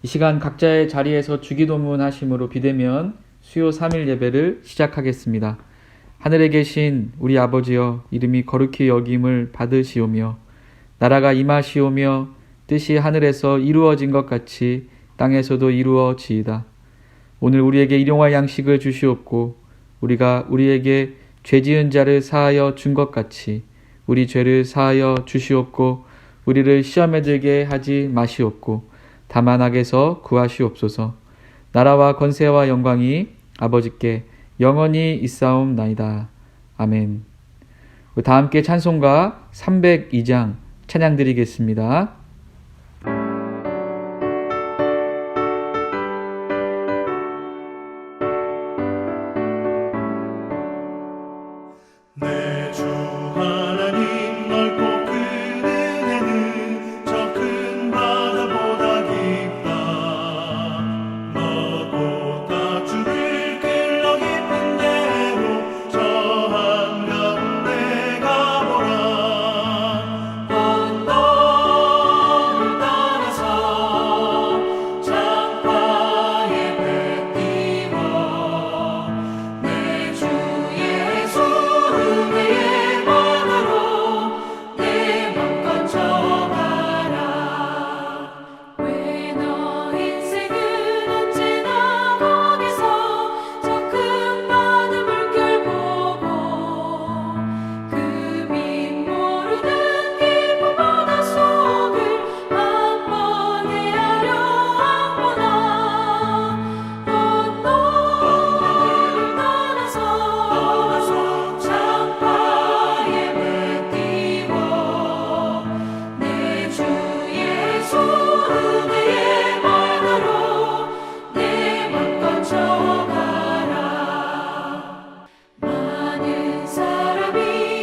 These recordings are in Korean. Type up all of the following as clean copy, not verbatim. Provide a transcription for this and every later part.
이 시간 각자의 자리에서 주기도문 하심으로 비대면 수요 3일 예배를 시작하겠습니다. 하늘에 계신 우리 아버지여, 이름이 거룩히 여김을 받으시오며 나라가 임하시오며 뜻이 하늘에서 이루어진 것 같이 땅에서도 이루어지이다. 오늘 우리에게 일용할 양식을 주시옵고 우리가 우리에게 죄 지은 자를 사하여 준 것 같이 우리 죄를 사하여 주시옵고 우리를 시험에 들게 하지 마시옵고 다만 악에서 구하시옵소서. 나라와 권세와 영광이 아버지께 영원히 있사옵나이다. 아멘. 다 함께 찬송가 302장 찬양 드리겠습니다. 내 주 하나님 넓고 큰 은혜는 저 큰 바다보다 깊다. 너도 다 주를 길러 깊은 데로 저 한가운데 가보라. 언덕을 따라서 창가에 배 띄워 내 주 예수 은혜의 바다로 내 맘껏 져가라. 왜 너 인생은 언제나 거기서 저 큰 바다 물결 보고 그 밑 모르는 깊은 바다 속을 한번 헤아려 한번 언덕을 따라서 창가에 배 띄워 내 주 예수 은혜의 바다로 내 맘껏 져가라. 많은 사람이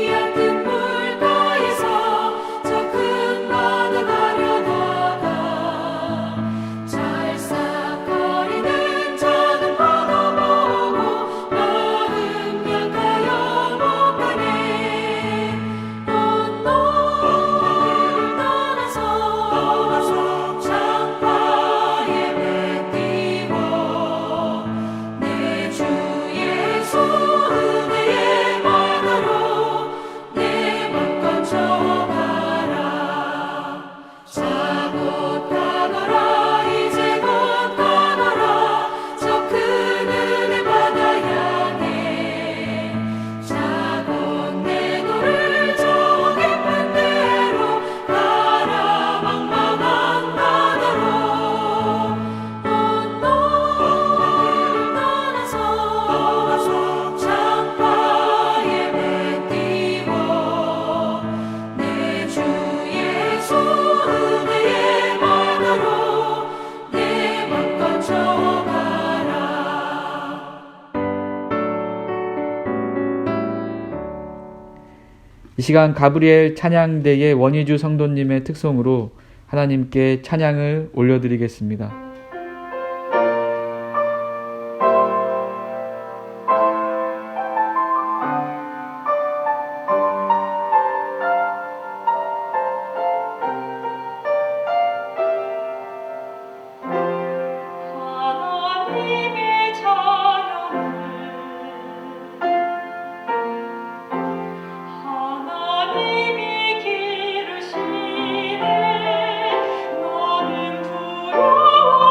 얕은 물가에서 저 큰 바다 가려다가 찰싹거리는 작은 바다 보고 마음 약하여 못 가네. 언덕을 따라서 창가에 배 띄워 내 주 예수 은혜의 바다로 내 맘껏 져가라. 자 곧 가거라 이제 곧 가거라 저 큰 은혜 바다 향해. 자 곧 내 너를 저 깊은 데로 가라. 망망한 바다로 언덕을 따라서 창가에 배 띄워 내 주 예수 은혜의 바다로 내 맘껏 져가라. 이 시간 가브리엘 찬양대의 원희주 성도님의 특송으로 하나님께 찬양을 올려드리겠습니다. 하나님의 자녀는 하나님이 기르시네. 너는 두려워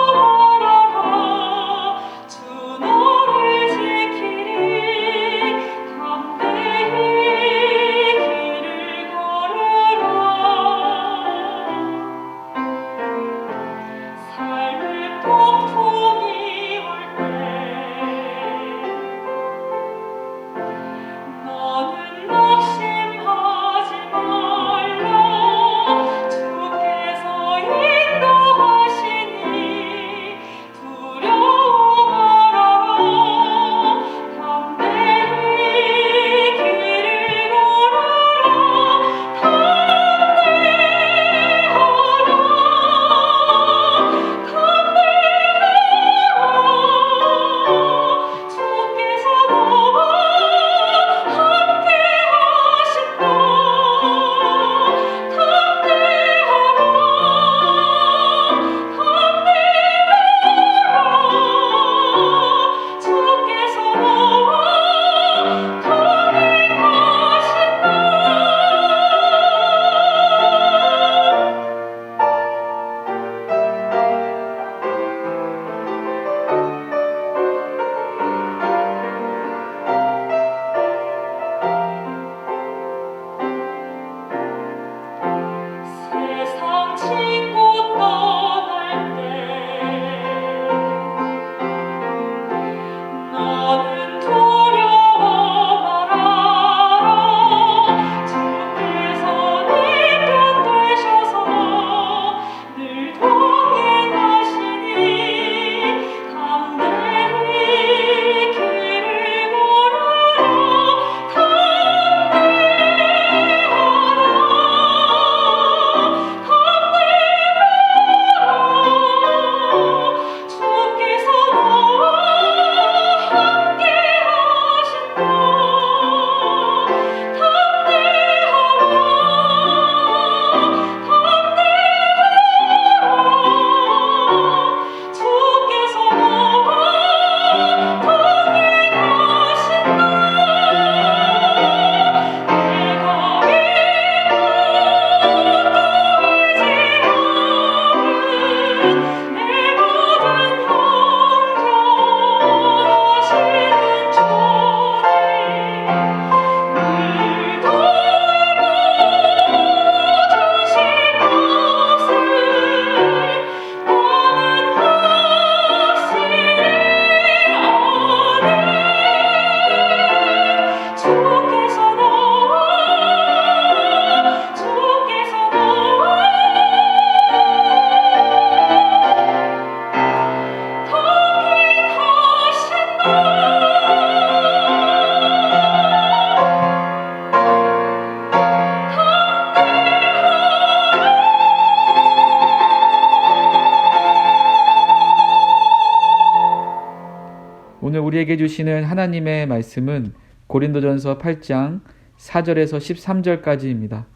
우리에게 주시는 하나님의 말씀은 고린도전서 8장 4절에서 13절까지입니다.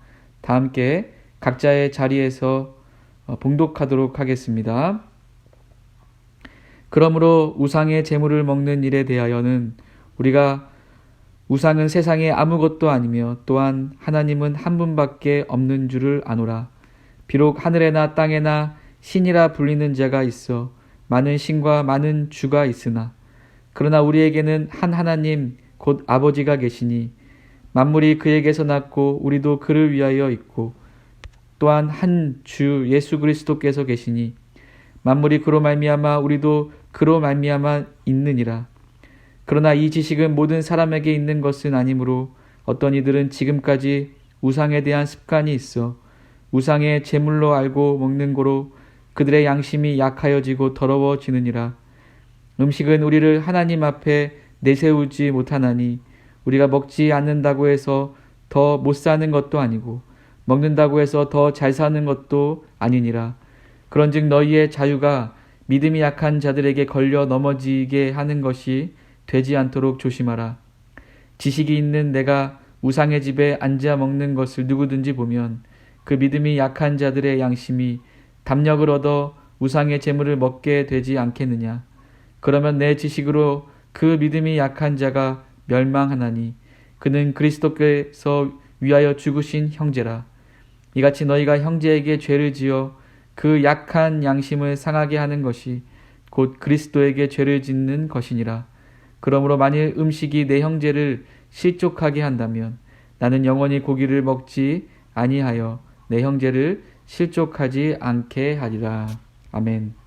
다 함께 각자의 자리에서 봉독하도록 하겠습니다. 그러므로 우상의 제물을 먹는 일에 대하여는 우리가 우상은 세상에 아무것도 아니며 또한 하나님은 한 분밖에 없는 줄을 아노라. 비록 하늘에나 땅에나 신이라 불리는 자가 있어 많은 신과 많은 주가 있으나 그러나 우리에게는 한 하나님 곧 아버지가 계시니 만물이 그에게서 났고 우리도 그를 위하여 있고 또한 한 주 예수 그리스도께서 계시니 만물이 그로 말미암아 우리도 그로 말미암아 있느니라. 그러나 이 지식은 모든 사람에게 있는 것은 아니므로 어떤 이들은 지금까지 우상에 대한 습관이 있어 우상의 제물로 알고 먹는 고로 그들의 양심이 약하여지고 더러워지느니라. 음식은 우리를 하나님 앞에 내세우지 못하나니 우리가 먹지 않는다고 해서 더 못 사는 것도 아니고 먹는다고 해서 더 잘 사는 것도 아니니라. 그런즉 너희의 자유가 믿음이 약한 자들에게 걸려 넘어지게 하는 것이 되지 않도록 조심하라. 지식이 있는 내가 우상의 집에 앉아 먹는 것을 누구든지 보면 그 믿음이 약한 자들의 양심이 담력을 얻어 우상의 제물을 먹게 되지 않겠느냐. 그러면 내 지식으로 그 믿음이 약한 자가 멸망하나니 그는 그리스도께서 위하여 죽으신 형제라. 이같이 너희가 형제에게 죄를 지어 그 약한 양심을 상하게 하는 것이 곧 그리스도에게 죄를 짓는 것이니라. 그러므로 만일 음식이 내 형제를 실족하게 한다면 나는 영원히 고기를 먹지 아니하여 내 형제를 실족하지 않게 하리라. 아멘.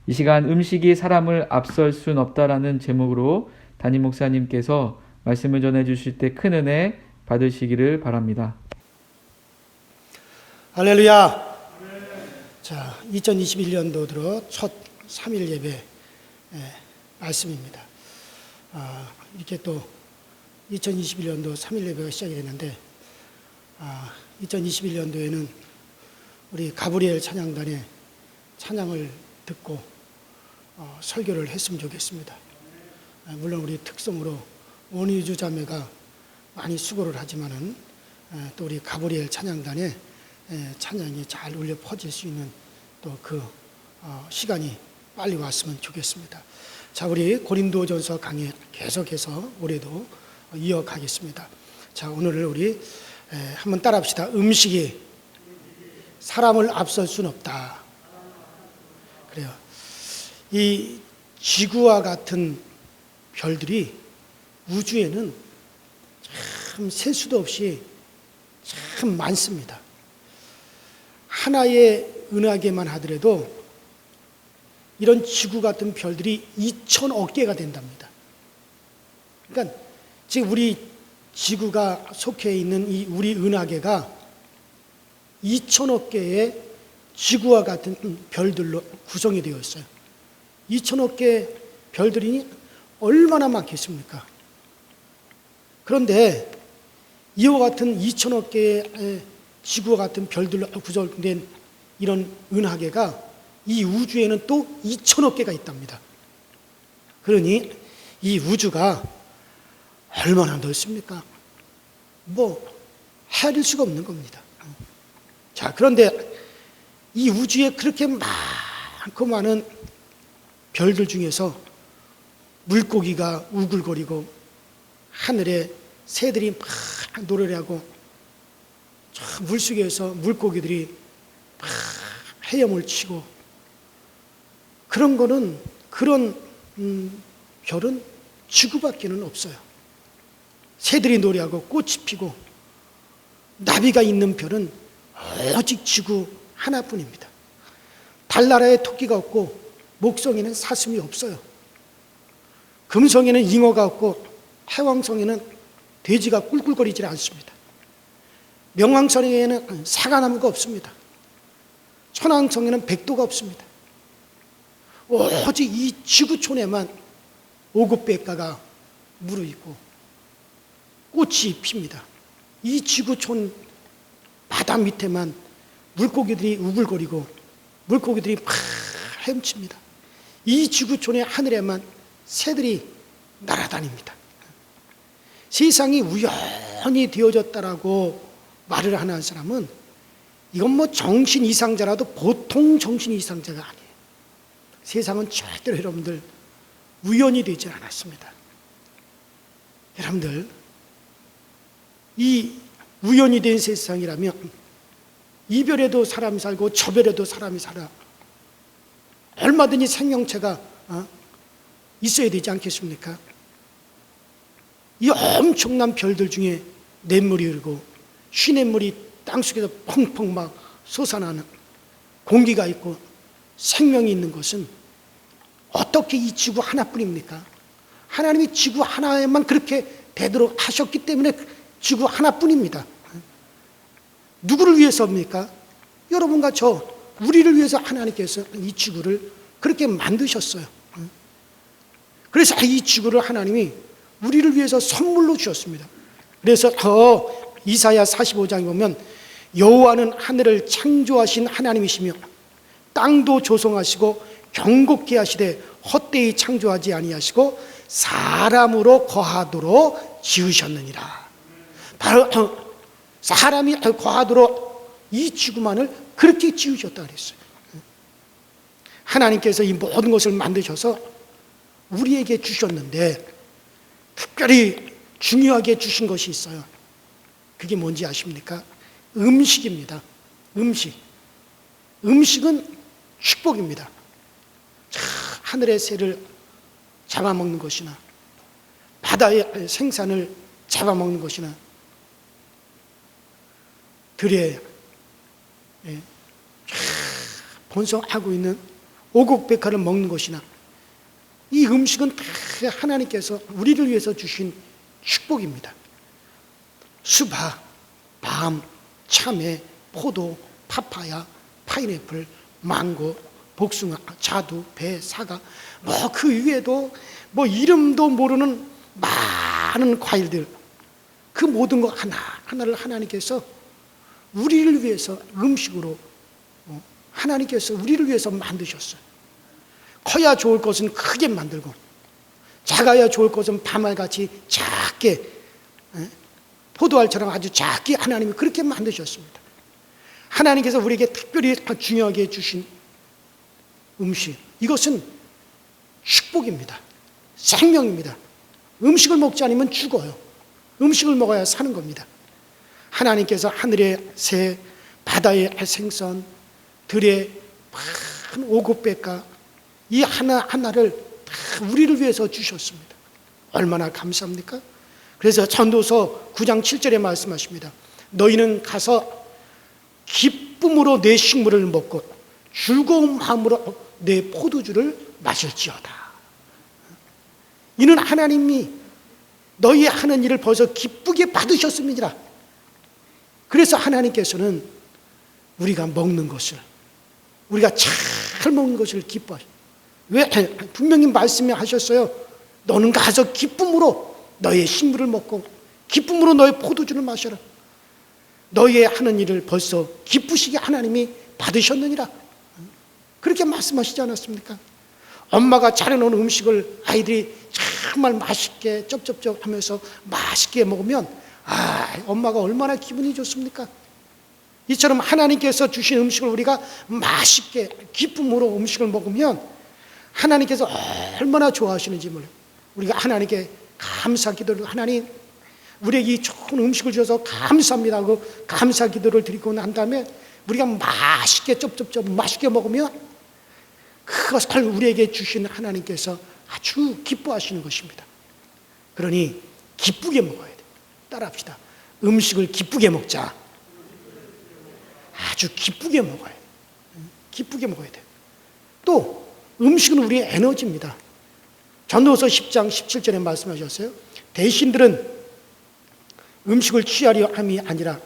이 시간 음식이 사람을 앞설 순 없다라는 제목으로 담임 목사님께서 말씀을 전해 주실 때 큰 은혜 받으시기를 바랍니다. 할렐루야. 자, 2021년도 들어 첫 3일 예배 말씀입니다. 이렇게 또 2021년도 3일 예배가 시작이 됐는데 2021년도에는 우리 가브리엘 찬양단의 찬양을 듣고 설교를 했으면 좋겠습니다. 물론 우리 특성으로 원유주 자매가 많이 수고를 하지만은 또 우리 가브리엘 찬양단의 찬양이 잘 울려 퍼질 수 있는 또 그 시간이 빨리 왔으면 좋겠습니다. 자, 우리 고린도전서 강의 계속해서 올해도 이어가겠습니다. 자, 오늘을 우리 한번 따라합시다. 음식이 사람을 앞설 수는 없다. 그래요. 이 지구와 같은 별들이 우주에는 참 셀 수도 없이 참 많습니다. 하나의 은하계만 하더라도 이런 지구 같은 별들이 2천억 개가 된답니다. 그러니까 지금 우리 지구가 속해 있는 이 우리 은하계가 2천억 개의 지구와 같은 별들로 구성이 되어 있어요. 2천억 개의 별들이 얼마나 많겠습니까? 그런데 이와 같은 2천억 개의 지구와 같은 별들로 구성된 이런 은하계가 이 우주에는 또 2천억 개가 있답니다. 그러니 이 우주가 얼마나 넓습니까? 헤아릴 수가 없는 겁니다. 자, 그런데 이 우주에 그렇게 많고 많은 별들 중에서 물고기가 우글거리고 하늘에 새들이 막 노래를 하고 물속에서 물고기들이 막 헤엄을 치고 그런 거는 그런 별은 지구밖에는 없어요. 새들이 노래하고 꽃이 피고 나비가 있는 별은 오직 지구 하나뿐입니다. 달나라에 토끼가 없고 목성에는 사슴이 없어요. 금성에는 잉어가 없고 해왕성에는 돼지가 꿀꿀거리질 않습니다. 명왕성에는 사과나무가 없습니다. 천왕성에는 백도가 없습니다. 오직 이 지구촌에만 오곡백과가 무르익고 꽃이 핍니다. 이 지구촌 바다 밑에만 물고기들이 우글거리고 물고기들이 막 헤엄칩니다. 이 지구촌의 하늘에만 새들이 날아다닙니다. 세상이 우연히 되어졌다라고 말을 하는 사람은 이건 뭐 정신 이상자라도 보통 정신 이상자가 아니에요. 세상은 절대로 여러분들 우연히 되지 않았습니다. 여러분들, 이 우연히 된 세상이라면 이별에도 사람이 살고 저별에도 사람이 살아. 얼마든지 생명체가 있어야 되지 않겠습니까? 이 엄청난 별들 중에 냇물이 흐르고 시냇물이 땅속에서 펑펑 막 솟아나는 공기가 있고 생명이 있는 것은 어떻게 이 지구 하나뿐입니까? 하나님이 지구 하나에만 그렇게 되도록 하셨기 때문에 지구 하나뿐입니다. 누구를 위해서입니까? 여러분과 저, 우리를 위해서 하나님께서 이 지구를 그렇게 만드셨어요. 그래서 이 지구를 하나님이 우리를 위해서 선물로 주셨습니다. 그래서 이사야 45장에 보면 여호와는 하늘을 창조하신 하나님이시며 땅도 조성하시고 경곡케 하시되 헛되이 창조하지 아니하시고 사람으로 거하도록 지으셨느니라. 바로 사람이 거하도록 이 지구만을 그렇게 지으셨다 그랬어요. 하나님께서 이 모든 것을 만드셔서 우리에게 주셨는데 특별히 중요하게 주신 것이 있어요. 그게 뭔지 아십니까? 음식입니다. 음식은 축복입니다. 하늘의 새를 잡아먹는 것이나 바다의 생산을 잡아먹는 것이나 들에 번성하고 있는 오곡백화를 먹는 것이나 이 음식은 다 하나님께서 우리를 위해서 주신 축복입니다. 수박, 밤, 참외, 포도, 파파야, 파인애플, 망고, 복숭아, 자두, 배, 사과, 뭐 그 위에도 뭐 이름도 모르는 많은 과일들, 그 모든 것 하나를 하나님께서 우리를 위해서 음식으로 하나님께서 우리를 위해서 만드셨어요. 커야 좋을 것은 크게 만들고 작아야 좋을 것은 밤알같이 작게, 포도알처럼 아주 작게 하나님이 그렇게 만드셨습니다. 하나님께서 우리에게 특별히 중요하게 주신 음식, 이것은 축복입니다. 생명입니다. 음식을 먹지 않으면 죽어요. 음식을 먹어야 사는 겁니다. 하나님께서 하늘의 새, 바다의 생선, 들의 많은 오곡백과 이 하나하나를 다 우리를 위해서 주셨습니다. 얼마나 감사합니까? 그래서 전도서 9장 7절에 말씀하십니다. 너희는 가서 기쁨으로 내 식물을 먹고 즐거운 마음으로 내 포도주를 마실지어다. 이는 하나님이 너희 하는 일을 벌써 기쁘게 받으셨습니다. 그래서 하나님께서는 우리가 먹는 것을, 우리가 잘 먹는 것을 기뻐하셔요. 왜? 분명히 말씀하셨어요. 너는 가서 기쁨으로 너의 식물을 먹고 기쁨으로 너의 포도주를 마셔라. 너의 하는 일을 벌써 기쁘시게 하나님이 받으셨느니라. 그렇게 말씀하시지 않았습니까? 엄마가 차려놓은 음식을 아이들이 정말 맛있게 쩝쩝쩝 하면서 맛있게 먹으면 엄마가 얼마나 기분이 좋습니까? 이처럼 하나님께서 주신 음식을 우리가 맛있게 기쁨으로 음식을 먹으면 하나님께서 얼마나 좋아하시는지 몰라요. 우리가 하나님께 감사 기도를, 하나님 우리에게 이 좋은 음식을 주셔서 감사합니다 하고 감사 기도를 드리고 난 다음에 우리가 맛있게 쩝쩝쩝 맛있게 먹으면 그것을 우리에게 주신 하나님께서 아주 기뻐하시는 것입니다. 그러니 기쁘게 먹어야 돼요. 따라합시다. 음식을 기쁘게 먹자. 아주 기쁘게 먹어야 돼요. 기쁘게 먹어야 돼요. 또 음식은 우리의 에너지입니다. 전도서 10장 17절에 말씀하셨어요. 대신들은 음식을 취하려 함이 아니라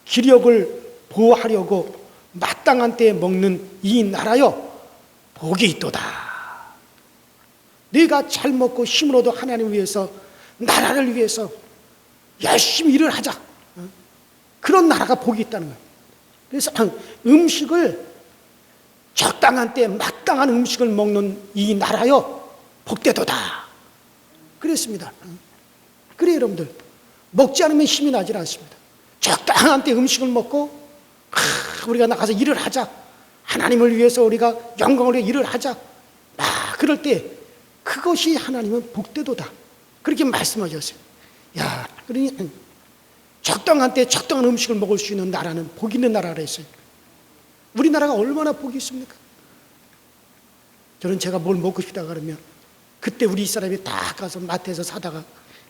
기력을 보호하려고 마땅한 때에 먹는 이 나라여 복이 있도다. 네가 잘 먹고 힘을 얻어 하나님을 위해서, 나라를 위해서 열심히 일을 하자. 그런 나라가 복이 있다는 거예요. 그래서 음식을 적당한 때에 마땅한 음식을 먹는 이 나라여 복되도다. 그랬습니다. 그래 여러분들, 먹지 않으면 힘이 나질 않습니다. 적당한 때 음식을 먹고 우리가 나가서 일을 하자, 하나님을 위해서 우리가 영광을 위해 일을 하자, 그럴 때 그것이 하나님은 복되도다, 그렇게 말씀하셨어요. 야, 그러니 적당한 때 적당한 음식을 먹을 수 있는 나라는 복 있는 나라라 했어요. 우리나라가 얼마나 복이 있습니까? 저는 제가 뭘 먹고 싶다 그러면 그때 우리 사람이 다 가서 마트에서 사다가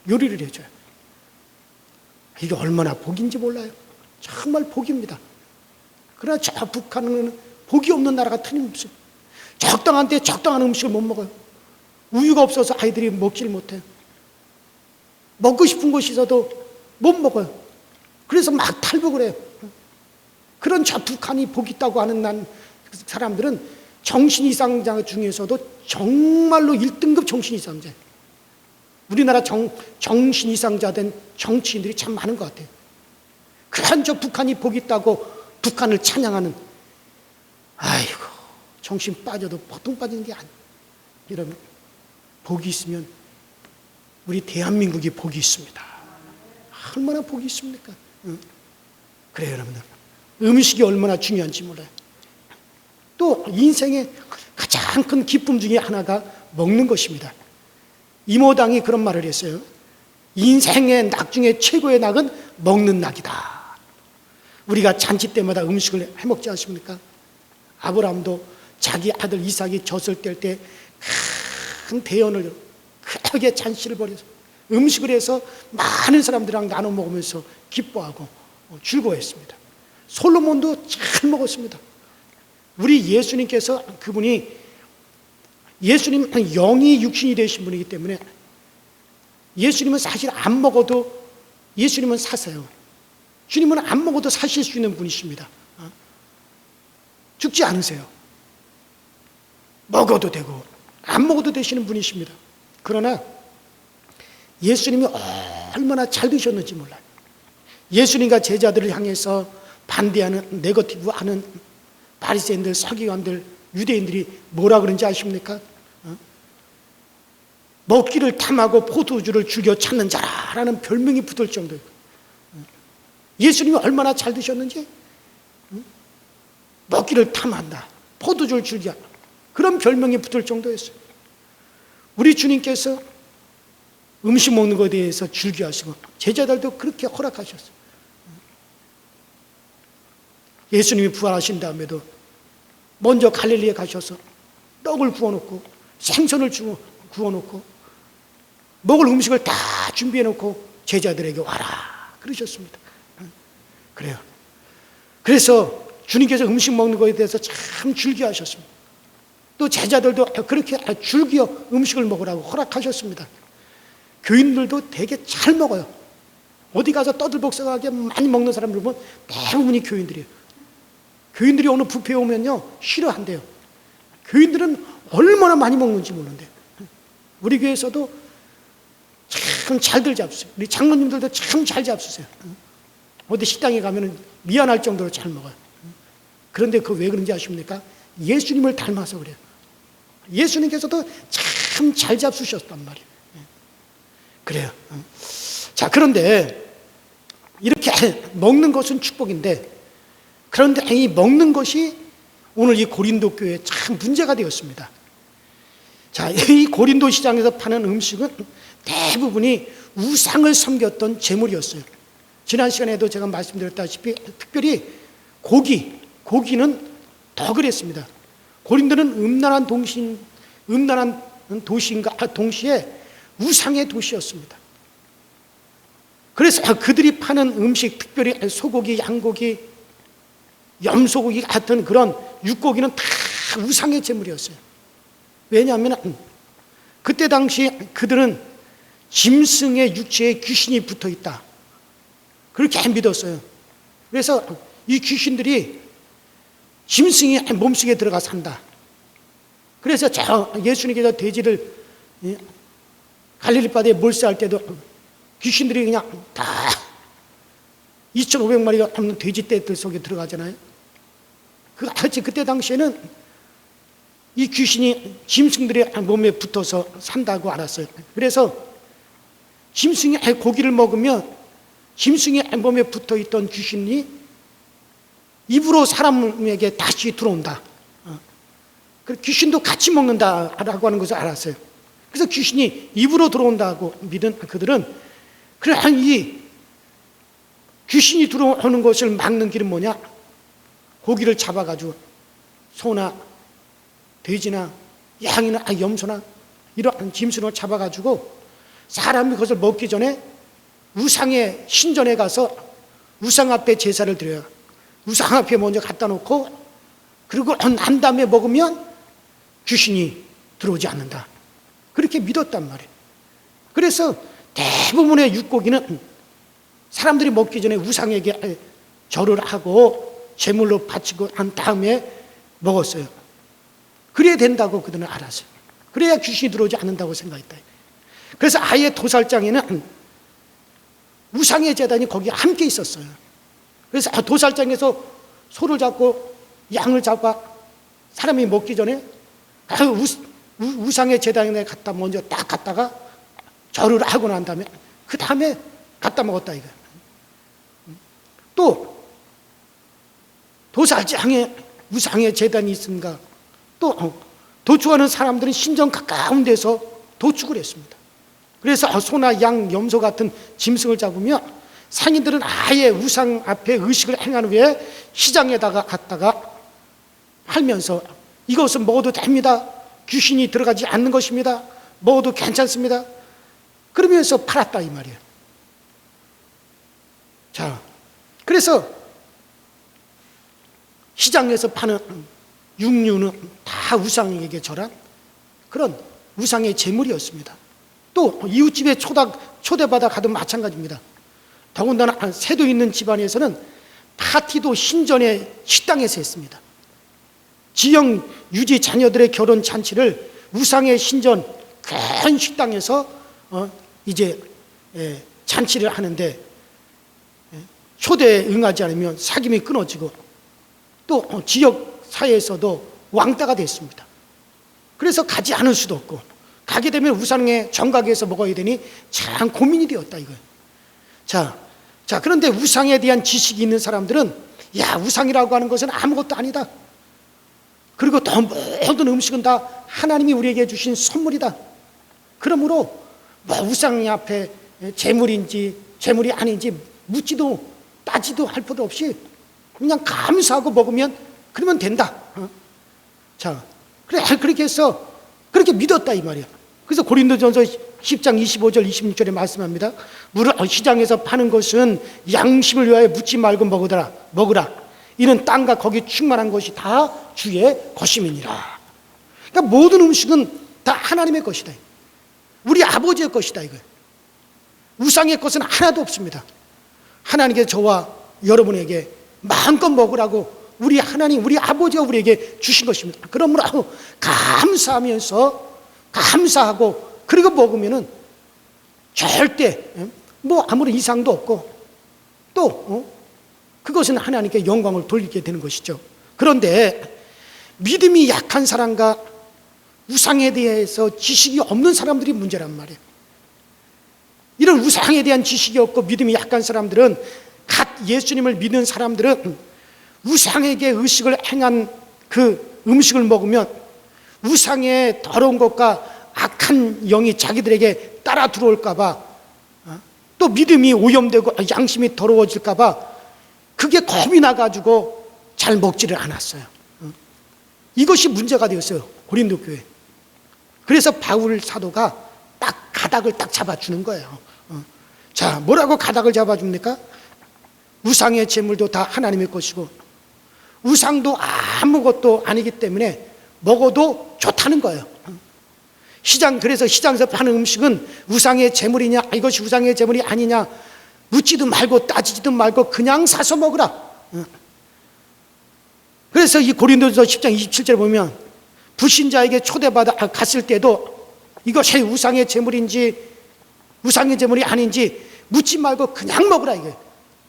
요리를 해줘요. 이게 얼마나 복인지 몰라요. 정말 복입니다. 그러나 저 북한은 복이 없는 나라가 틀림없어요. 적당한 때 적당한 음식을 못 먹어요. 우유가 없어서 아이들이 먹질 못해요. 먹고 싶은 것이 있어도 못 먹어요. 그래서 막 탈북을 해요. 그런 저 북한이 복 있다고 하는 사람들은 정신이상자 중에서도 정말로 1등급 정신이상자예요. 우리나라 정신이상자 된 정치인들이 참 많은 것 같아요. 그런 저 북한이 복 있다고 북한을 찬양하는, 아이고 정신 빠져도 보통 빠지는 게 아니에요. 여러분, 복이 있으면 우리 대한민국이 복이 있습니다. 얼마나 복이 있습니까? 그래요 여러분들, 음식이 얼마나 중요한지 몰라요. 또 인생의 가장 큰 기쁨 중에 하나가 먹는 것입니다. 이모당이 그런 말을 했어요. 인생의 낙 중에 최고의 낙은 먹는 낙이다. 우리가 잔치 때마다 음식을 해먹지 않습니까? 아브라함도 자기 아들 이삭이 젖을 뗄 때 큰 대연을 크게 잔치를 벌여서 음식을 해서 많은 사람들이랑 나눠 먹으면서 기뻐하고 즐거워했습니다. 솔로몬도 잘 먹었습니다. 우리 예수님께서, 그분이 예수님 영이 육신이 되신 분이기 때문에 예수님은 사실 안 먹어도 예수님은 사세요. 주님은 안 먹어도 사실 수 있는 분이십니다. 죽지 않으세요. 먹어도 되고 안 먹어도 되시는 분이십니다. 그러나 예수님이 얼마나 잘 드셨는지 몰라요. 예수님과 제자들을 향해서 반대하는, 네거티브 하는 바리새인들, 서기관들, 유대인들이 뭐라 그런지 아십니까? 먹기를 탐하고 포도주를 즐겨 찾는 자라는 별명이 붙을 정도예요. 예수님이 얼마나 잘 드셨는지, 먹기를 탐한다, 포도주를 즐겨, 그런 별명이 붙을 정도였어요. 우리 주님께서 음식 먹는 것에 대해서 즐겨하시고 제자들도 그렇게 허락하셨어요. 예수님이 부활하신 다음에도 먼저 갈릴리에 가셔서 떡을 구워놓고 생선을 구워놓고 먹을 음식을 다 준비해놓고 제자들에게 와라 그러셨습니다. 그래요. 그래서 주님께서 음식 먹는 것에 대해서 참 즐겨하셨습니다. 또 제자들도 그렇게 즐겨 음식을 먹으라고 허락하셨습니다. 교인들도 되게 잘 먹어요. 어디 가서 떠들복숭하게 많이 먹는 사람들 보면 대부분이 교인들이에요. 교인들이 어느 뷔페에 오면요 싫어한대요. 교인들은 얼마나 많이 먹는지 모르는데, 우리 교회에서도 참 잘들 잡수세요. 우리 장로님들도 참 잘 잡수세요. 어디 식당에 가면 미안할 정도로 잘 먹어요. 그런데 그거 왜 그런지 아십니까? 예수님을 닮아서 그래요. 예수님께서도 참 잘 잡수셨단 말이에요. 그래요. 자, 그런데 이렇게 먹는 것은 축복인데, 그런데 이 먹는 것이 오늘 이 고린도 교회에 참 문제가 되었습니다. 자, 이 고린도 시장에서 파는 음식은 대부분이 우상을 섬겼던 제물이었어요. 지난 시간에도 제가 말씀드렸다시피 특별히 고기는 더 그랬습니다. 고린도는 음란한 도시인가 동시에 우상의 도시였습니다. 그래서 그들이 파는 음식, 특별히 소고기, 양고기, 염소고기 같은 그런 육고기는 다 우상의 제물이었어요. 왜냐하면 그때 당시 그들은 짐승의 육체에 귀신이 붙어 있다, 그렇게 믿었어요. 그래서 이 귀신들이 짐승이 몸속에 들어가 산다. 그래서 예수님께서 돼지를 갈릴리 바다에 몰수할 때도 귀신들이 그냥 다 2,500마리가 없는 돼지 떼들 속에 들어가잖아요. 같이 그때 당시에는 이 귀신이 짐승들의 몸에 붙어서 산다고 알았어요. 그래서 짐승의 고기를 먹으면 짐승의 몸에 붙어있던 귀신이 입으로 사람에게 다시 들어온다. 귀신도 같이 먹는다라고 하는 것을 알았어요. 그래서 귀신이 입으로 들어온다고 믿은 그들은 그러한 이 귀신이 들어오는 것을 막는 길은 뭐냐? 고기를 잡아가지고 소나 돼지나 양이나 염소나 이러한 짐승을 잡아가지고 사람이 그것을 먹기 전에 우상의 신전에 가서 우상 앞에 제사를 드려요. 우상 앞에 먼저 갖다 놓고 그리고 난 다음에 먹으면 귀신이 들어오지 않는다. 그렇게 믿었단 말이에요. 그래서 대부분의 육고기는 사람들이 먹기 전에 우상에게 절을 하고 제물로 바치고 한 다음에 먹었어요. 그래야 된다고 그들은 알았어요. 그래야 귀신이 들어오지 않는다고 생각했다. 그래서 아예 도살장에는 우상의 제단이 거기 함께 있었어요. 그래서 도살장에서 소를 잡고 양을 잡아 사람이 먹기 전에 우상의 제단에 갖다 먼저 딱 갖다가 절을 하고 난 다음에 그 다음에 갖다 먹었다 이거. 또 도살장에 우상의 제단이 있습니다. 또 도축하는 사람들은 신전 가까운 데서 도축을 했습니다. 그래서 소나 양, 염소 같은 짐승을 잡으면 상인들은 아예 우상 앞에 의식을 행한 후에 시장에다가 갖다가 팔면서 이것은 먹어도 됩니다. 귀신이 들어가지 않는 것입니다. 먹어도 괜찮습니다. 그러면서 팔았다 이 말이에요. 자, 그래서 시장에서 파는 육류는 다 우상에게 절한 그런 우상의 제물이었습니다. 또 이웃집에 초대받아 가도 마찬가지입니다. 더군다나 세도 있는 집안에서는 파티도 신전의 식당에서 했습니다. 지역 유지 자녀들의 결혼 잔치를 우상의 신전 큰 식당에서 이제 잔치를 하는데 초대에 응하지 않으면 사귐이 끊어지고 또 지역 사회에서도 왕따가 됐습니다. 그래서 가지 않을 수도 없고 가게 되면 우상의 정각에서 먹어야 되니 참 고민이 되었다 이거예요. 자, 그런데 우상에 대한 지식이 있는 사람들은 야, 우상이라고 하는 것은 아무것도 아니다. 그리고 더 모든 음식은 다 하나님이 우리에게 주신 선물이다. 그러므로 뭐 우상 앞에 재물인지 재물이 아닌지 묻지도 따지도 할 필요 없이 그냥 감사하고 먹으면 그러면 된다. 자, 그래 그렇게 해서 그렇게 믿었다 이 말이야. 그래서 고린도전서 10장 25절 26절에 말씀합니다. 물을 시장에서 파는 것은 양심을 위하여 묻지 말고 먹으라. 이는 땅과 거기 충만한 것이 다 주의 것임이니라. 그러니까 모든 음식은 다 하나님의 것이다. 우리 아버지의 것이다 이거예요. 우상의 것은 하나도 없습니다. 하나님께서 저와 여러분에게 마음껏 먹으라고 우리 하나님, 우리 아버지가 우리에게 주신 것입니다. 그러므로 감사하고 그리고 먹으면은 절대 뭐 아무런 이상도 없고 또 그것은 하나님께 영광을 돌리게 되는 것이죠. 그런데 믿음이 약한 사람과 우상에 대해서 지식이 없는 사람들이 문제란 말이에요. 이런 우상에 대한 지식이 없고 믿음이 약한 사람들은 갓 예수님을 믿는 사람들은 우상에게 의식을 행한 그 음식을 먹으면 우상의 더러운 것과 악한 영이 자기들에게 따라 들어올까 봐 또 믿음이 오염되고 양심이 더러워질까 봐 그게 겁이 나가지고 잘 먹지를 않았어요. 이것이 문제가 되었어요. 고린도 교회. 그래서 바울 사도가 딱 가닥을 딱 잡아주는 거예요. 자, 뭐라고 가닥을 잡아줍니까? 우상의 제물도 다 하나님의 것이고 우상도 아무것도 아니기 때문에 먹어도 좋다는 거예요. 그래서 시장에서 파는 음식은 우상의 제물이냐 이것이 우상의 제물이 아니냐 묻지도 말고 따지지도 말고 그냥 사서 먹으라. 그래서 이 고린도전서 10장 27절에 보면 불신자에게 초대받아 갔을 때도 이것이 우상의 제물인지 우상의 제물이 아닌지 묻지 말고 그냥 먹으라 이거예요.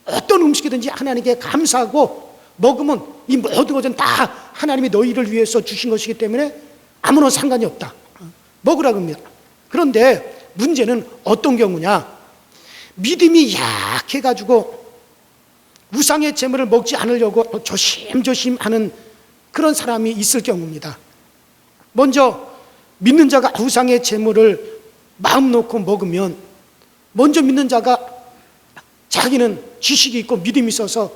어떤 음식이든지 하나님께 감사하고 먹으면 이 모든 것은 다 하나님이 너희를 위해서 주신 것이기 때문에 아무런 상관이 없다. 먹으라고 합니다. 그런데 문제는 어떤 경우냐? 믿음이 약해가지고 우상의 제물을 먹지 않으려고 조심조심 하는 그런 사람이 있을 경우입니다. 먼저 믿는 자가 우상의 제물을 마음 놓고 먹으면 먼저 믿는 자가 자기는 지식이 있고 믿음이 있어서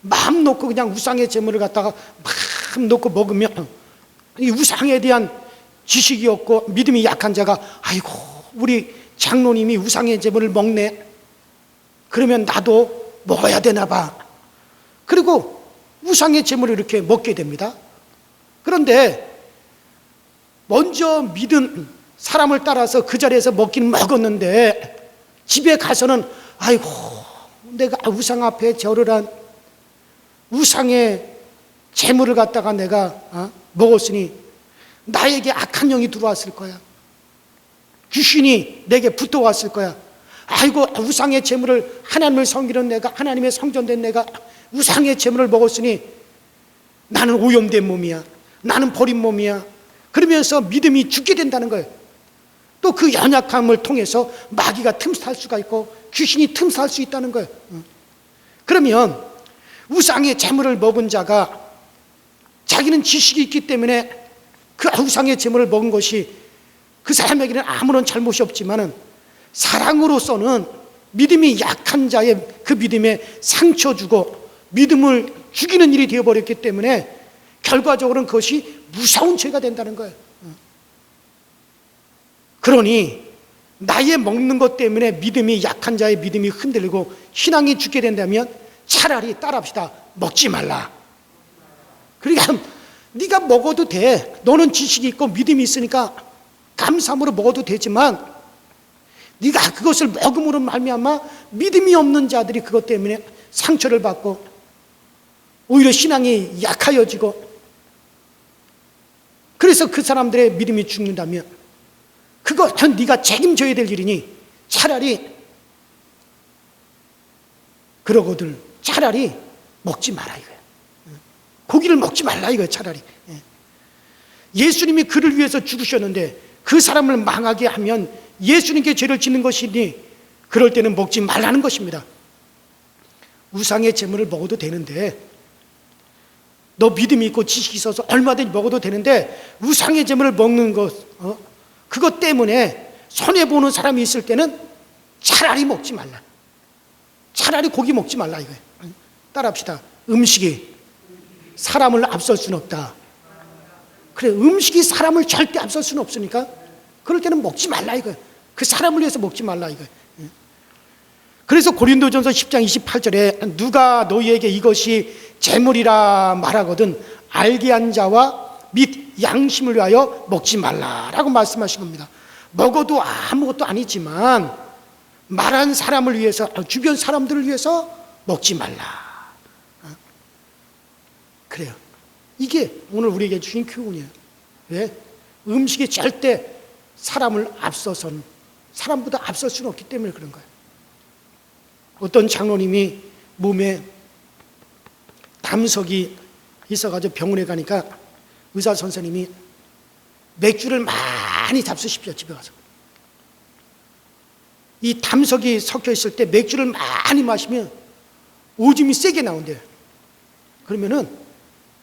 마음 놓고 그냥 우상의 제물을 갖다가 마음 놓고 먹으면 이 우상에 대한 지식이 없고 믿음이 약한 자가 아이고 우리 장로님이 우상의 제물을 먹네. 그러면 나도 먹어야 되나 봐. 그리고 우상의 제물을 이렇게 먹게 됩니다. 그런데 먼저 믿은 사람을 따라서 그 자리에서 먹긴 먹었는데 집에 가서는 아이고 내가 우상 앞에 절을 한 우상의 제물을 갖다가 내가 먹었으니 나에게 악한 영이 들어왔을 거야. 귀신이 내게 붙어왔을 거야. 아이고 우상의 제물을 하나님을 섬기는 내가 하나님의 성전된 내가 우상의 제물을 먹었으니 나는 오염된 몸이야. 나는 버린 몸이야. 그러면서 믿음이 죽게 된다는 거예요. 또 그 연약함을 통해서 마귀가 틈탈 수가 있고 귀신이 틈탈 수 있다는 거예요. 그러면 우상의 제물을 먹은 자가 자기는 지식이 있기 때문에 그 우상의 제물을 먹은 것이 그 사람에게는 아무런 잘못이 없지만은 사랑으로서는 믿음이 약한 자의 그 믿음에 상처 주고 믿음을 죽이는 일이 되어버렸기 때문에 결과적으로는 그것이 무서운 죄가 된다는 거예요. 그러니 나의 먹는 것 때문에 믿음이 약한 자의 믿음이 흔들리고 신앙이 죽게 된다면 차라리 따라합시다. 먹지 말라. 그러니까 네가 먹어도 돼. 너는 지식이 있고 믿음이 있으니까 감사함으로 먹어도 되지만 네가 그것을 먹음으로 말미암아 믿음이 없는 자들이 그것 때문에 상처를 받고 오히려 신앙이 약하여지고 그래서 그 사람들의 믿음이 죽는다면 그것은 네가 책임져야 될 일이니 차라리 그러거든 차라리 먹지 마라 이거야. 고기를 먹지 말라 이거야 차라리. 예수님이 그를 위해서 죽으셨는데 그 사람을 망하게 하면 예수님께 죄를 짓는 것이니 그럴 때는 먹지 말라는 것입니다. 우상의 제물을 먹어도 되는데 너 믿음이 있고 지식이 있어서 얼마든지 먹어도 되는데 우상의 제물을 먹는 것 그것 때문에 손해보는 사람이 있을 때는 차라리 먹지 말라. 차라리 고기 먹지 말라 이거예요. 따라합시다. 음식이 사람을 앞설 수는 없다. 그래 음식이 사람을 절대 앞설 수는 없으니까 그럴 때는 먹지 말라 이거예요. 그 사람을 위해서 먹지 말라 이거예요. 그래서 고린도전서 10장 28절에 누가 너희에게 이것이 재물이라 말하거든 알게 한 자와 및 양심을 위하여 먹지 말라라고 말씀하신 겁니다. 먹어도 아무것도 아니지만 말한 사람을 위해서 주변 사람들을 위해서 먹지 말라. 그래요. 이게 오늘 우리에게 주신 교훈이에요. 왜? 음식이 절대 사람을 앞서선 사람보다 앞설 수는 없기 때문에 그런 거예요. 어떤 장로님이 몸에 담석이 있어가지고 병원에 가니까 의사 선생님이 맥주를 많이 잡수십시오 집에 가서. 이 담석이 섞여 있을 때 맥주를 많이 마시면 오줌이 세게 나온대요. 그러면은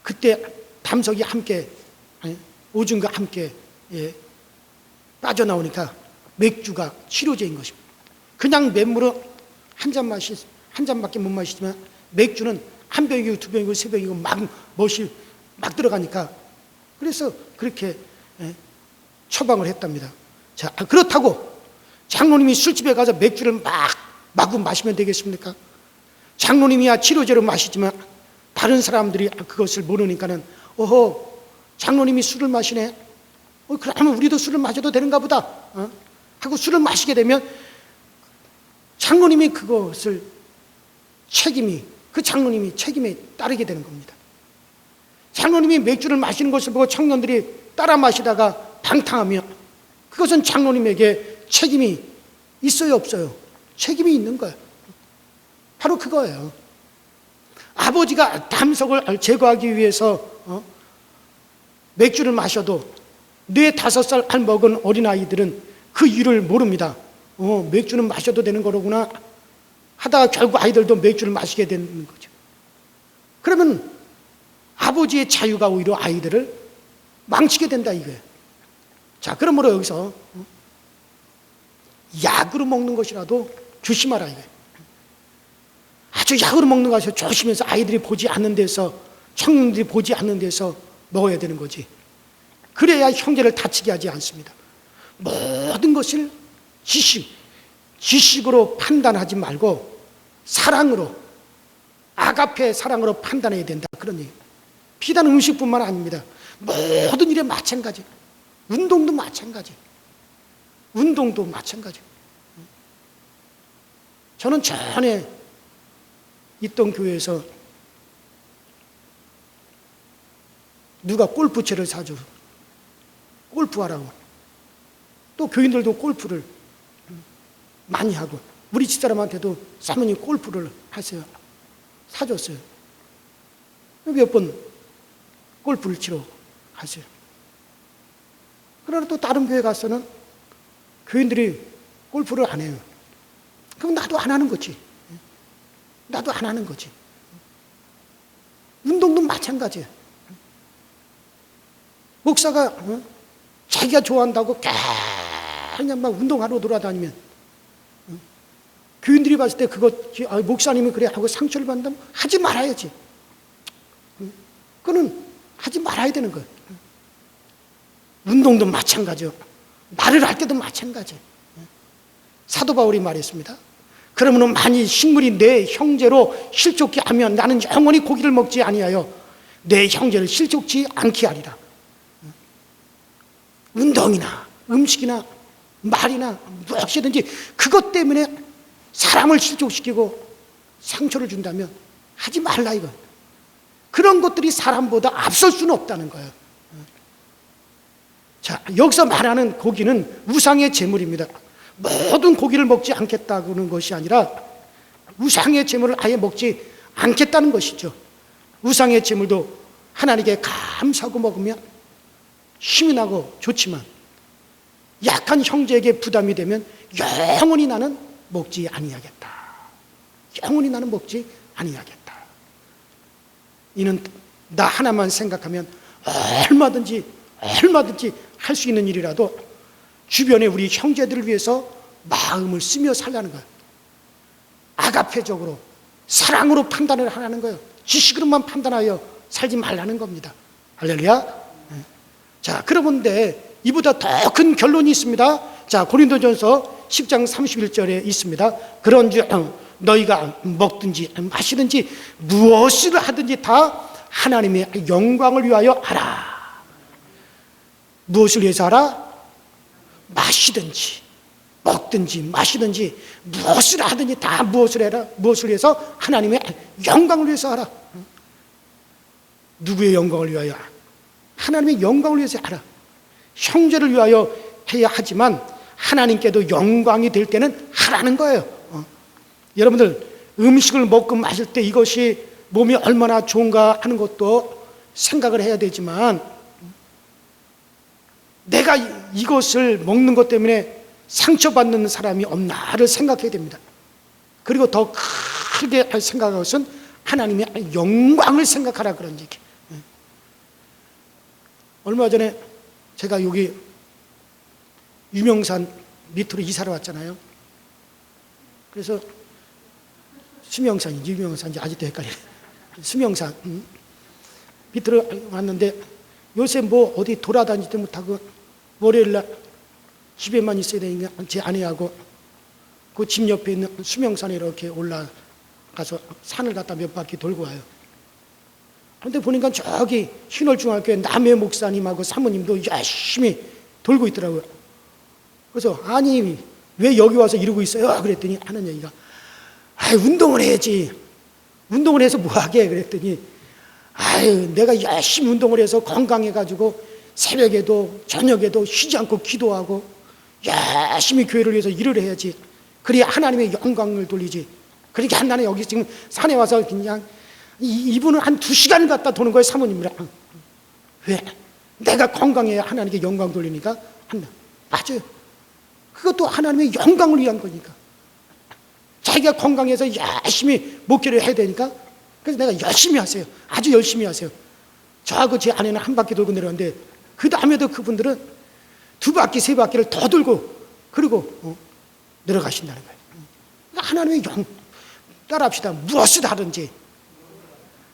그때 담석이 함께 오줌과 함께 빠져나오니까 맥주가 치료제인 것입니다. 그냥 맨물로 한 잔밖에 못 마시지만 맥주는 한 병이고 두 병이고 세 병이고 막 들어가니까 그래서 그렇게 처방을 했답니다. 자, 그렇다고 장로님이 술집에 가서 맥주를 마구 마시면 되겠습니까? 장로님이야 치료제로 마시지만 다른 사람들이 그것을 모르니까는 장로님이 술을 마시네. 그러면 우리도 술을 마셔도 되는가 보다 하고 술을 마시게 되면 장로님이 그것을 그 장로님이 책임에 따르게 되는 겁니다. 장로님이 맥주를 마시는 것을 보고 청년들이 따라 마시다가 방탕하면 그것은 장로님에게 책임이 있어요 없어요? 책임이 있는 거예요. 바로 그거예요. 아버지가 담석을 제거하기 위해서 맥주를 마셔도 뇌 5살 먹은 어린아이들은 그 이유를 모릅니다. 맥주는 마셔도 되는 거로구나 하다가 결국 아이들도 맥주를 마시게 되는 거죠. 그러면 아버지의 자유가 오히려 아이들을 망치게 된다 이거예요. 자, 그러므로 여기서 약으로 먹는 것이라도 조심하라 이거예요. 아주 약으로 먹는 것을 조심해서 아이들이 보지 않는 데서, 청년들이 보지 않는 데서 먹어야 되는 거지. 그래야 형제를 다치게 하지 않습니다. 모든 것을 지식으로 판단하지 말고 사랑으로, 아가페 사랑으로 판단해야 된다, 그런 얘기. 비단 음식뿐만 아닙니다. 모든 일에 마찬가지. 운동도 마찬가지. 저는 전에 있던 교회에서 누가 골프채를 사줘, 골프하라고. 또 교인들도 골프를 많이 하고, 우리 집사람한테도 사모님 골프를 하세요, 사줬어요. 몇 번 골프를 치러 갔어요. 그러나 또 다른 교회 가서는 교인들이 골프를 안 해요. 그럼 나도 안 하는 거지. 운동도 마찬가지예요. 목사가 자기가 좋아한다고 그냥 막 운동하러 돌아다니면 교인들이 봤을 때 그거 목사님이 그래 하고 상처를 받는다면 하지 말아야지. 그거는 하지 말아야 되는 거예요. 운동도 마찬가지요. 말을 할 때도 마찬가지. 사도 바울이 말했습니다. 그러면 만일 식물이 내 형제로 실족케 하면 나는 영원히 고기를 먹지 아니하여 내 형제를 실족치 않게 하리라. 운동이나 음식이나 말이나 무엇이든지 그것 때문에 사람을 실족시키고 상처를 준다면 하지 말라 이거. 그런 것들이 사람보다 앞설 수는 없다는 거예요. 자, 여기서 말하는 고기는 우상의 제물입니다. 모든 고기를 먹지 않겠다는 것이 아니라 우상의 제물을 아예 먹지 않겠다는 것이죠. 우상의 제물도 하나님께 감사하고 먹으면 힘이 나고 좋지만 약한 형제에게 부담이 되면 영원히 나는 먹지 아니하겠다. 영원히 나는 먹지 아니하겠다. 이는 나 하나만 생각하면 얼마든지 할 수 있는 일이라도 주변의 우리 형제들을 위해서 마음을 쓰며 살라는 거예요. 아가페적으로 사랑으로 판단을 하라는 거예요. 지식으로만 판단하여 살지 말라는 겁니다. 할렐루야. 자, 그런데 이보다 더 큰 결론이 있습니다. 자, 고린도전서 10장 31절에 있습니다. 그런즉 너희가 먹든지 마시든지 무엇을 하든지 다 하나님의 영광을 위하여 하라. 무엇을 위해서 하라? 마시든지 먹든지 마시든지 무엇을 하든지 다 무엇을 해라? 무엇을 위해서? 하나님의 영광을 위해서 하라. 누구의 영광을 위하여? 하나님의 영광을 위해서 하라. 형제를 위하여 해야 하지만 하나님께도 영광이 될 때는 하라는 거예요. 여러분들 음식을 먹고 마실 때 이것이 몸이 얼마나 좋은가 하는 것도 생각을 해야 되지만 내가 이것을 먹는 것 때문에 상처받는 사람이 없나를 생각해야 됩니다. 그리고 더 크게 할 생각한 것은 하나님의 영광을 생각하라 그런 얘기. 얼마 전에 제가 여기 유명산 밑으로 이사를 왔잖아요. 그래서 수명산인지 유명산인지 아직도 헷갈려요. 수명산 밑으로 왔는데 요새 뭐 어디 돌아다니지도 못하고 월요일날 집에만 있어야 되니까 제 아내하고 그 집 옆에 있는 수명산에 이렇게 올라가서 산을 갖다 몇 바퀴 돌고 와요. 그런데 보니까 저기 신월중학교에 남해 목사님하고 사모님도 열심히 돌고 있더라고요. 그래서 아니 왜 여기 와서 이러고 있어요? 그랬더니 하는 얘기가 운동을 해야지. 운동을 해서 뭐하게? 그랬더니 내가 열심히 운동을 해서 건강해가지고 새벽에도 저녁에도 쉬지 않고 기도하고 열심히 교회를 위해서 일을 해야지. 그래야 하나님의 영광을 돌리지. 그러니까 나는 여기 지금 산에 와서 그냥 이분은 한 2시간을 갖다 도는 거예요, 사모님이랑. 왜? 내가 건강해야 하나님께 영광 돌리니까 한다. 맞아요. 그것도 하나님의 영광을 위한 거니까. 자기가 건강해서 열심히 목회를 해야 되니까 그래서 내가 열심히 하세요. 아주 열심히 하세요. 저하고 제 아내는 한 바퀴 돌고 내려왔는데 그 다음에도 그분들은 2바퀴, 3바퀴를 더 돌고 그리고 내려가신다는 거예요. 그러니까 하나님의 따라합시다. 무엇을 하든지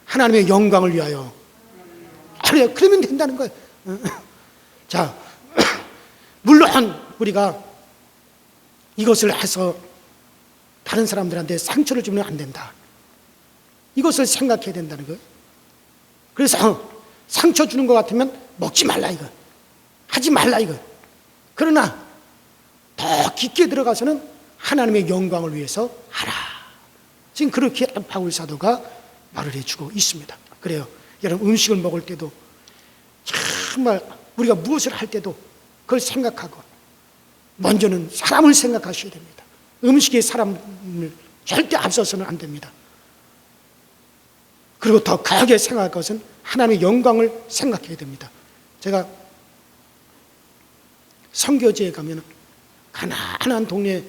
하나님의 영광을 위하여. 그래요. 그러면 된다는 거예요. 자, 물론 우리가 이것을 해서 다른 사람들한테 상처를 주면 안 된다. 이것을 생각해야 된다는 거예요. 그래서 상처 주는 것 같으면 먹지 말라 이거. 하지 말라 이거. 그러나 더 깊게 들어가서는 하나님의 영광을 위해서 하라. 지금 그렇게 바울 사도가 말을 해주고 있습니다. 그래요. 여러분 음식을 먹을 때도 정말 우리가 무엇을 할 때도 그걸 생각하고 먼저는 사람을 생각하셔야 됩니다. 음식에 사람을 절대 앞서서는 안 됩니다. 그리고 더 강하게 생각할 것은 하나님의 영광을 생각해야 됩니다. 제가 선교지에 가면 가난한 동네에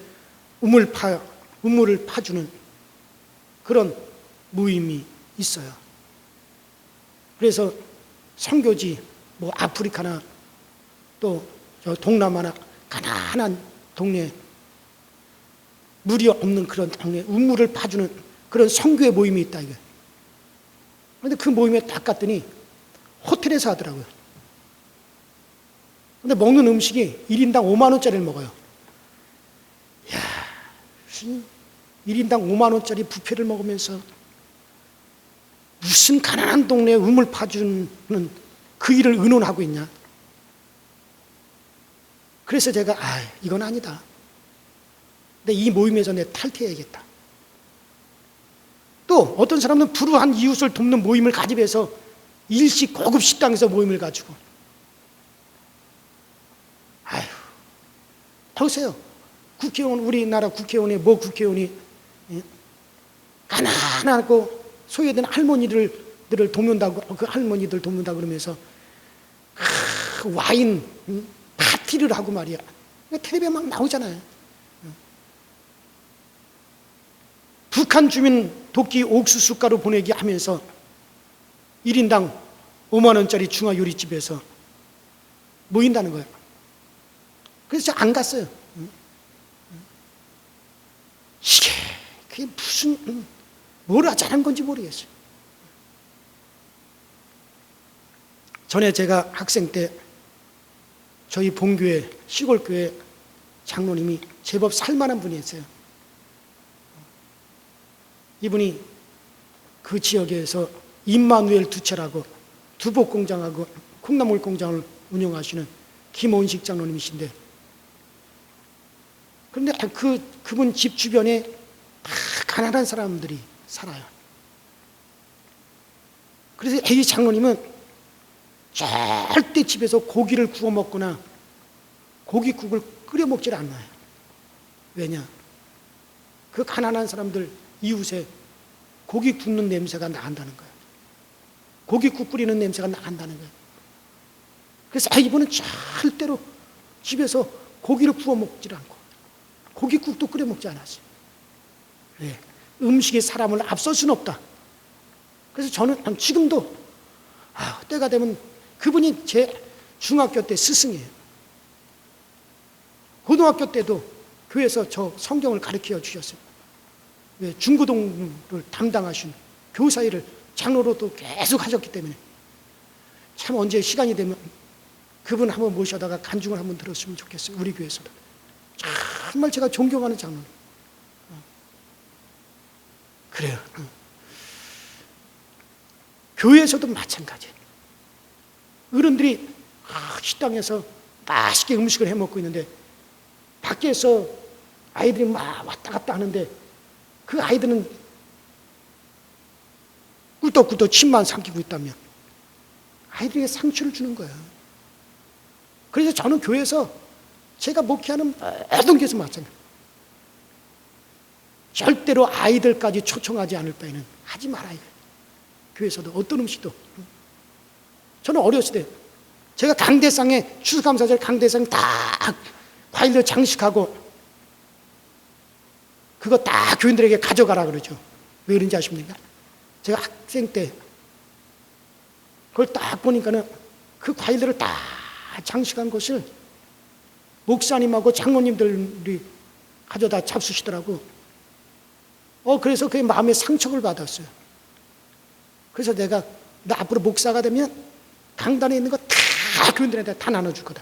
우물을 파주는 그런 모임이 있어요. 그래서 선교지 뭐 아프리카나 또 저 동남아나 가난한 동네 물이 없는 그런 동네 우물을 파주는 그런 선교의 모임이 있다 이거. 그런데 그 모임에 딱 갔더니 호텔에서 하더라고요. 근데 먹는 음식이 1인당 5만 원짜리를 먹어요. 이야, 무슨 1인당 5만 원짜리 뷔페를 먹으면서 무슨 가난한 동네에 우물 파주는 그 일을 의논하고 있냐. 그래서 제가 이건 아니다. 근데 이 모임에서 내 탈퇴해야겠다. 또 어떤 사람은 불우한 이웃을 돕는 모임을 가집해서 일식 고급 식당에서 모임을 가지고 보세요. 국회의원, 우리나라 국회의원이 뭐 국회의원이 가난하고 소외된 할머니들을 돕는다고 그 할머니들 돕는다 그러면서 와인 파티를 하고 말이야. 텔레비에 막 나오잖아요. 북한 주민 도끼 옥수수 가루 보내기 하면서 1인당 5만 원짜리 중화 요리집에서 모인다는 거예요. 그래서 안 갔어요. 그게 무슨 뭘 하자는 건지 모르겠어요. 전에 제가 학생 때 저희 본교회 시골교회 장로님이 제법 살만한 분이었어요. 이분이 그 지역에서 임마누엘 두채라고 두복공장하고 콩나물 공장을 운영하시는 김원식 장로님이신데, 그런데 그분 집 주변에 다 가난한 사람들이 살아요. 그래서 이 장로님은 절대 집에서 고기를 구워 먹거나 고깃국을 끓여 먹질 않아요. 왜냐? 그 가난한 사람들 이웃에 고기 굽는 냄새가 난다는 거예요. 고깃국 끓이는 냄새가 난다는 거예요. 그래서 이분은 절대로 집에서 고기를 구워 먹질 않고 고깃국도 끓여 먹지 않았어요. 네. 음식이 사람을 앞설 수는 없다. 그래서 저는 지금도 때가 되면 그분이 제 중학교 때 스승이에요. 고등학교 때도 교회에서 저 성경을 가르쳐 주셨어요. 중고등부를 담당하신 교사 일을 장로로도 계속 하셨기 때문에 참 언제 시간이 되면 그분 한번 모셔다가 간증을 한번 들었으면 좋겠어요. 우리 교회에서도. 정말 제가 존경하는 장로님. 그래요. 교회에서도 마찬가지예요. 어른들이 식당에서 맛있게 음식을 해 먹고 있는데 밖에서 아이들이 막 왔다 갔다 하는데 그 아이들은 꿀떡꿀떡 침만 삼키고 있다면 아이들에게 상처를 주는 거예요. 그래서 저는 교회에서 제가 목회하는 모든 것에서 마찬가지예요. 절대로 아이들까지 초청하지 않을 바에는 하지 말아요. 교회에서도 어떤 음식도. 저는 어렸을 때 제가 강대상에 추수감사절 강대상 다 과일을 장식하고 그거 다 교인들에게 가져가라 그러죠. 왜 그런지 아십니까? 제가 학생 때 그걸 딱 보니까는 그 과일들을 다 장식한 것을 목사님하고 장로님들이 가져다 잡수시더라고. 그래서 그게 마음에 상처를 받았어요. 그래서 내가 나 앞으로 목사가 되면 강단에 있는 거 다 교인들한테 다 나눠줄 거다.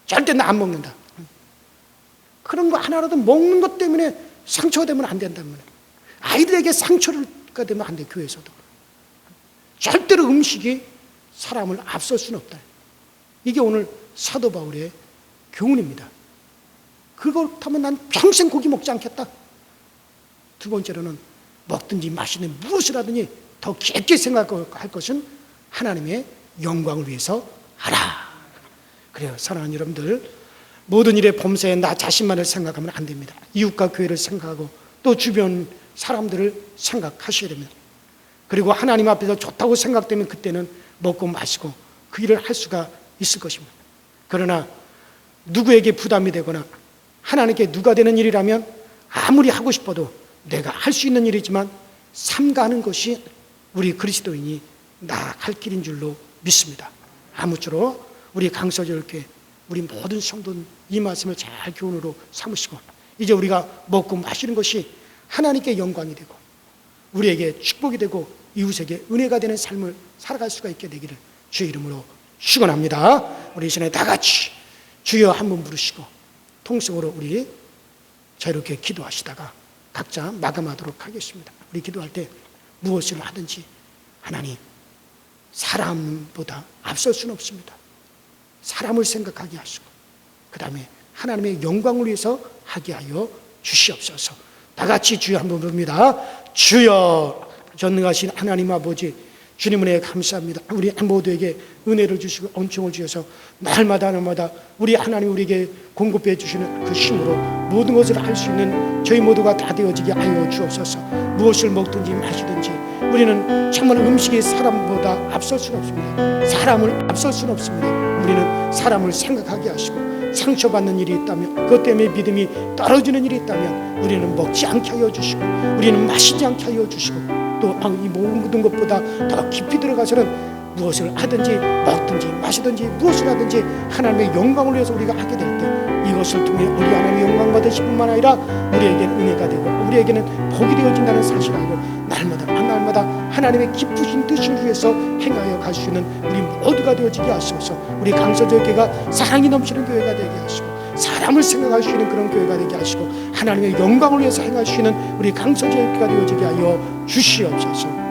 절대 나 안 먹는다. 그런 거 하나라도 먹는 것 때문에 상처가 되면 안 된단 말이에요. 아이들에게 상처가 되면 안 돼, 교회에서도. 절대로 음식이 사람을 앞설 수는 없다. 이게 오늘 사도 바울의 교훈입니다. 그렇다면 난 평생 고기 먹지 않겠다. 두 번째로는 먹든지 마시든 무엇을 하든지 더 깊게 생각할 것은 하나님의 영광을 위해서 하라. 그래요. 사랑하는 여러분들, 모든 일에 범사에 나 자신만을 생각하면 안 됩니다. 이웃과 교회를 생각하고 또 주변 사람들을 생각하셔야 됩니다. 그리고 하나님 앞에서 좋다고 생각되면 그때는 먹고 마시고 그 일을 할 수가 있을 것입니다. 그러나 누구에게 부담이 되거나 하나님께 누가 되는 일이라면 아무리 하고 싶어도 내가 할 수 있는 일이지만 삼가하는 것이 우리 그리스도인이 나아갈 길인 줄로 믿습니다. 아무쪼록 우리 강서절교회 우리 모든 성도는 이 말씀을 잘 교훈으로 삼으시고 이제 우리가 먹고 마시는 것이 하나님께 영광이 되고 우리에게 축복이 되고 이웃에게 은혜가 되는 삶을 살아갈 수가 있게 되기를 주의 이름으로 축원합니다. 우리 이 시간에 다 같이 주여 한번 부르시고 통성으로 우리 자유롭게 기도하시다가 각자 마감하도록 하겠습니다. 우리 기도할 때 무엇을 하든지 하나님, 사람보다 앞설 수는 없습니다. 사람을 생각하게 하시고 그 다음에 하나님의 영광을 위해서 하게 하여 주시옵소서. 다 같이 주여 한번 부릅니다. 주여, 전능하신 하나님 아버지, 주님 은혜 감사합니다. 우리 모두에게 은혜를 주시고 은총을 주셔서 날마다 우리 하나님 우리에게 공급해 주시는 그 힘으로 모든 것을 할 수 있는 저희 모두가 다 되어지게 하여 주옵소서. 무엇을 먹든지 마시든지 우리는 정말 음식이 사람보다 앞설 수는 없습니다. 사람을 앞설 수는 없습니다. 우리는 사람을 생각하게 하시고 상처받는 일이 있다면 그것 때문에 믿음이 떨어지는 일이 있다면 우리는 먹지 않게 하여 주시고 우리는 마시지 않게 하여 주시고 또 이 모든 것보다 더 깊이 들어가서는 무엇을 하든지 먹든지 마시든지 무엇을 하든지 하나님의 영광을 위해서 우리가 하게 될 때 이것을 통해 우리 하나님의 영광 받으실 뿐만 아니라 우리에게는 은혜가 되고 우리에게는 복이 되어진다는 사실을 알고 날마다 하나님의 기쁘신 뜻을 위해서 행하여 갈 수 있는 우리 모두가 되어지게 하시옵소서. 우리 강서절교회가 사랑이 넘치는 교회가 되게 하시고 사람을 생각할 수 있는 그런 교회가 되게 하시고 하나님의 영광을 위해서 행할 수 있는 우리 강서절교회가 되어지게 하여 주시옵소서.